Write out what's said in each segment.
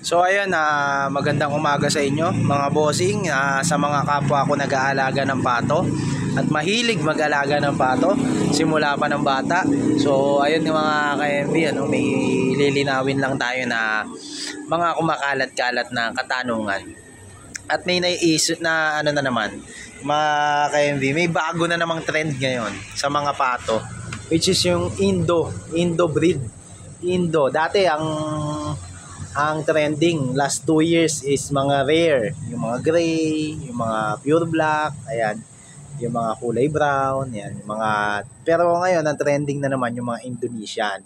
So ayun, magandang umaga sa inyo mga bossing, sa mga kapwa ko nag-aalaga ng pato at mahilig mag-alaga ng pato simula pa ng bata. So ayun yung mga ka-MB, may lilinawin lang tayo na mga kumakalat-kalat na katanungan. At may naiisip na na naman mga ka-MB, may bago na namang trend ngayon sa mga pato, which is yung Indo breed. Dati ang trending last 2 years is mga rare, yung mga gray, yung mga pure black, ayan, yung mga kulay brown, ayan, yung mga, pero ngayon ang trending na naman yung mga Indonesian.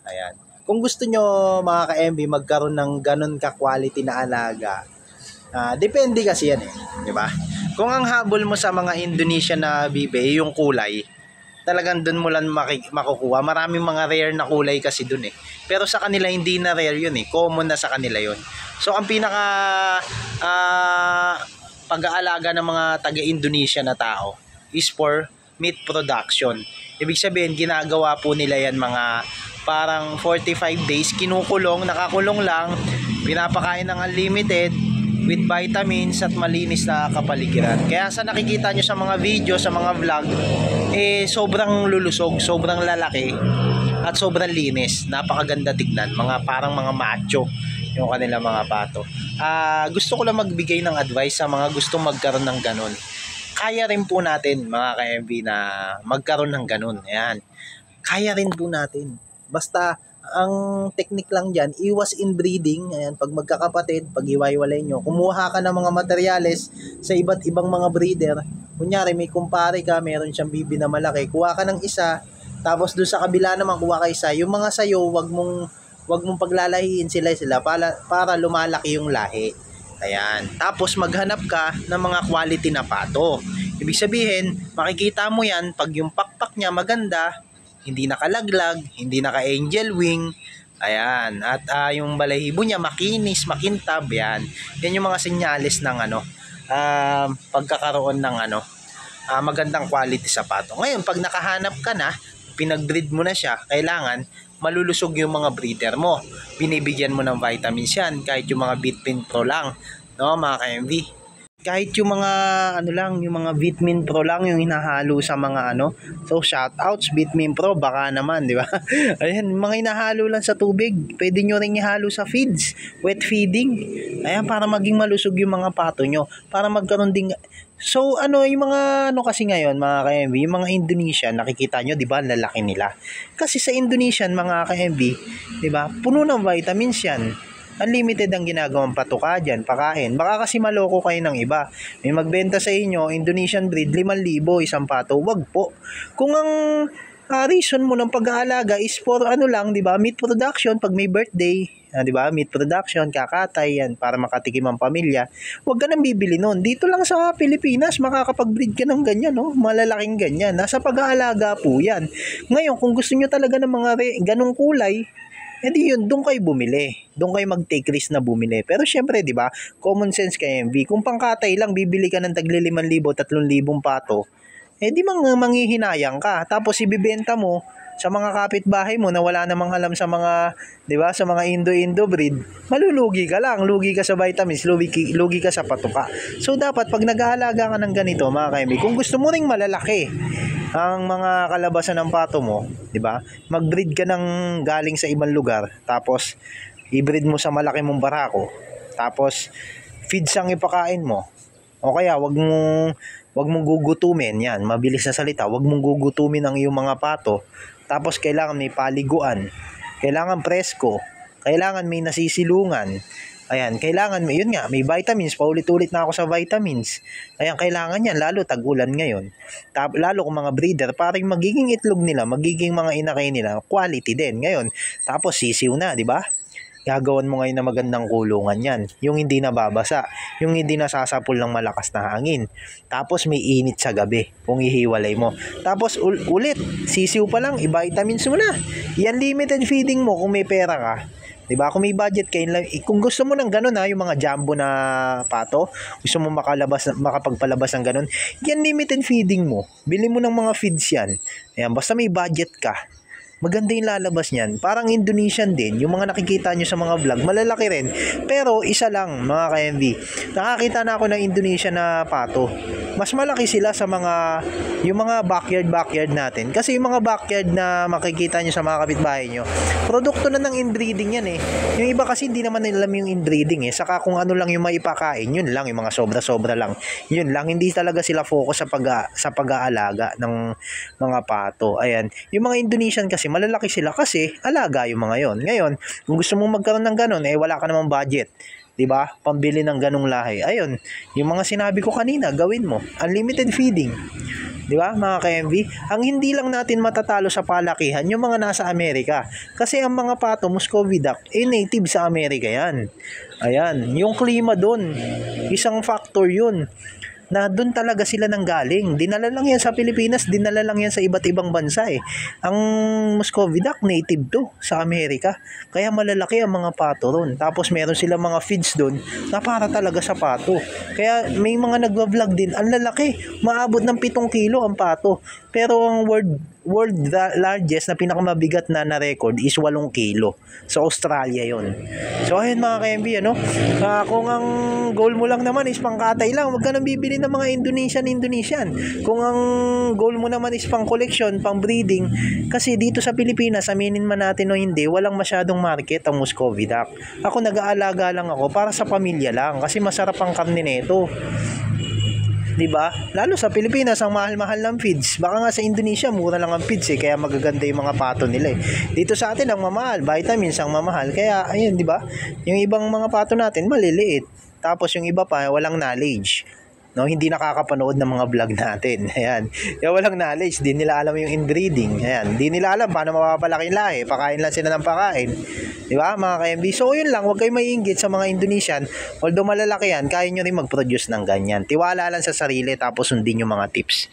Ayan. Kung gusto nyo mga ka-MB magkaroon ng ganun ka-quality na alaga, depende kasi yan di ba? Kung ang habol mo sa mga Indonesian na bibe, yung kulay, talagang doon mo lang makukuha. Maraming mga rare na kulay kasi doon Pero sa kanila hindi na rare yun common na sa kanila yun. So ang pinaka pag-aalaga ng mga taga-Indonesia na tao is for meat production. Ibig sabihin ginagawa po nila yan mga parang 45 days nakakulong lang, pinapakain ng unlimited with vitamins at malinis na kapaligiran. Kaya sa nakikita nyo sa mga video, sa mga vlog, sobrang lulusog, sobrang lalaki, at sobrang linis. Napakaganda tignan. Parang mga macho yung kanila mga pato. Gusto ko lang magbigay ng advice sa mga gustong magkaroon ng ganun. Kaya rin po natin, mga ka-MB, na magkaroon ng ganun. Ayan. Kaya rin po natin. Basta, ang technique lang dyan, iwas inbreeding. Ayan, pag magkakapatid, pag iwaiwalay nyo, kumuha ka ng mga materyales sa iba't ibang mga breeder. Kunyari, may kumpare ka, meron siyang bibi na malaki, kuha ka ng isa, tapos doon sa kabila naman kuha ka isa. Yung mga sayo, wag mong paglalahiin sila para lumalaki yung lahi. Ayan. Tapos maghanap ka ng mga quality na pato. Ibig sabihin, makikita mo yan pag yung pakpak niya maganda, hindi nakalaglag, hindi naka-angel wing, ayan, at yung balahibo niya makinis, makintab, yan yung mga senyales ng pagkakaroon ng magandang quality sa pato. Ngayon, pag nakahanap ka na, pinag-breed mo na siya, kailangan malulusog yung mga breeder mo. Binibigyan mo ng vitamins yan, kahit yung mga Vitamin Pro lang, no, mga ka-MV. Kahit yung mga yung mga Vitamin Pro lang yung hinahalo sa mga So shoutouts Vitamin Pro, baka naman, di ba? Ayan, mga hinahalo lang sa tubig. Pwede nyo rin ihalo sa feeds, wet feeding. Ayan, para maging malusog yung mga pato nyo, para magkaroon ding. So yung mga kasi ngayon, mga ka-MB, yung mga Indonesian, nakikita nyo, di ba, lalaki nila. Kasi sa Indonesian, mga ka-MB, di ba, puno ng vitamins yan. Unlimited ang ginagawang patuka dyan, pakain. Baka kasi maloko kayo ng iba. May magbenta sa inyo, Indonesian breed, 5,000 isang pato. Wag po. Kung ang reason mo ng pag-aalaga is for lang, di ba, meat production, pag may birthday, di ba, meat production, kakatay yan, para makatikim ang pamilya, wag ka nang bibili nun. Dito lang sa Pilipinas, makakapag-breed ka ng ganyan, malalaking ganyan. Nasa pag-aalaga po yan. Ngayon, kung gusto nyo talaga ng mga ganong kulay, hindi yun, doon kayo bumili. Doon kayo mag-take risk na bumili. Pero syempre, di ba, common sense kay MV. Kung pangkatay lang, bibili ka ng tagli 5,000, 3,000 pato, di manghihinayang ka. Tapos ibibenta mo sa mga kapitbahay mo na wala namang alam sa mga, di ba, sa mga Indo breed, malulugi ka lang. Lugi ka sa vitamins, lugi ka sa patuka. So dapat pag nag-aalaga ka ng ganito, mga ka-MV, kung gusto mo ring malalaki ang mga kalabasan ng pato mo, 'di ba? Mag-breed ka ng galing sa ibang lugar, tapos i-breed mo sa malaki mong barako. Tapos feeds ang ipakain mo. O kaya wag mong gugutumin, 'yan, mabilis na salita. Wag mong gugutumin ang iyong mga pato. Tapos kailangan may paliguan. Kailangan presko. Kailangan may nasisilungan. Ayan, kailangan yun nga, may vitamins, paulit-ulit na ako sa vitamins. Ayan, kailangan yan, lalo tag-ulan ngayon. Lalo kung mga breeder, parang magiging itlog nila, magiging mga inakay nila, quality din. Ngayon, tapos sisiw na, di ba? Gagawan mo ngayon na magandang kulungan yan. Yung hindi nababasa, yung hindi nasasapul ng malakas na hangin. Tapos may init sa gabi, kung ihiwalay mo. Tapos ulit, sisiw pa lang, i-vitamins mo na. Yan limited feeding mo kung may pera ka. Diba? Kung may budget kayo, kung gusto mo ng ganun yung mga jumbo na pato, gusto mo makapagpalabas ng ganun, yan limited feeding mo. Bili mo ng mga feeds yan. Ayan, basta may budget ka. maganda yung lalabas niyan. Parang Indonesian din, yung mga nakikita nyo sa mga vlog, malalaki rin. Pero isa lang mga ka-MV, nakakita na ako ng Indonesian na pato. Mas malaki sila sa mga, yung mga backyard natin. Kasi yung mga backyard na makikita nyo sa mga kapitbahay nyo, produkto na ng inbreeding yan eh. Yung iba kasi hindi naman alam yung inbreeding eh. Saka kung ano lang yung maipakain, yun lang, yung mga sobra-sobra lang. Yun lang, hindi talaga sila focus sa pag-aalaga ng mga pato. Ayan. Yung mga Indonesian kasi malalaki sila kasi alaga yung mga yon. Ngayon, kung gusto mong magkaroon ng ganun, eh wala ka namang budget. 'Di ba? Pambili ng ganung lahi. Ayun, yung mga sinabi ko kanina, gawin mo. Unlimited feeding. 'Di ba, mga ka-MV? Ang hindi lang natin matatalo sa palakihan yung mga nasa Amerika. Kasi ang mga pato, Muscovy duck, native sa Amerika 'yan. Ayan, yung klima doon, isang factor 'yun. Na doon talaga sila nanggaling. Dinala lang yan sa Pilipinas, dinala lang yan sa iba't ibang bansa eh. Ang Muscovy duck, native to sa Amerika. Kaya malalaki ang mga pato ron. Tapos meron silang mga feeds doon na para talaga sa pato. Kaya may mga nagwa-vlog din, ang lalaki. Maabot ng 7 kilo ang pato. Pero ang world largest na pinakamabigat na record is 8 kilo. Sa Australia yon. So ayun mga ka-MV, ano? Kung ang goal mo lang naman is pangkatay lang, huwag ka nang bibili ng mga Indonesian. Kung ang goal mo naman is pang collection, pang breeding, kasi dito sa Pilipinas, aminin man natin o hindi, walang masyadong market ang Muscovy duck. Ako nag-aalaga lang ako para sa pamilya lang kasi masarap ang karne nito. 'Di ba? Lalo sa Pilipinas ang mahal-mahal ng feeds. Baka nga sa Indonesia mura lang ang feeds eh, kaya magaganda yung mga pato nila eh. Dito sa atin ang mamahal, vitamins ang mamahal. Kaya ayun, 'di ba? Yung ibang mga pato natin maliliit. Tapos yung iba pa walang knowledge. No, hindi nakakapanood ng mga vlog natin. Ayan. Kaya walang knowledge, di nila alam yung inbreeding. Ayan, di nila alam paano mapapalaki yung lahi. Pakain lang sila ng pakain. Di ba, mga ka-MB? So, yun lang, huwag kayo maiinggit sa mga Indonesian. Although malalaki yan, kaya nyo rin mag-produce ng ganyan. Tiwala lang sa sarili, tapos sundin yung mga tips.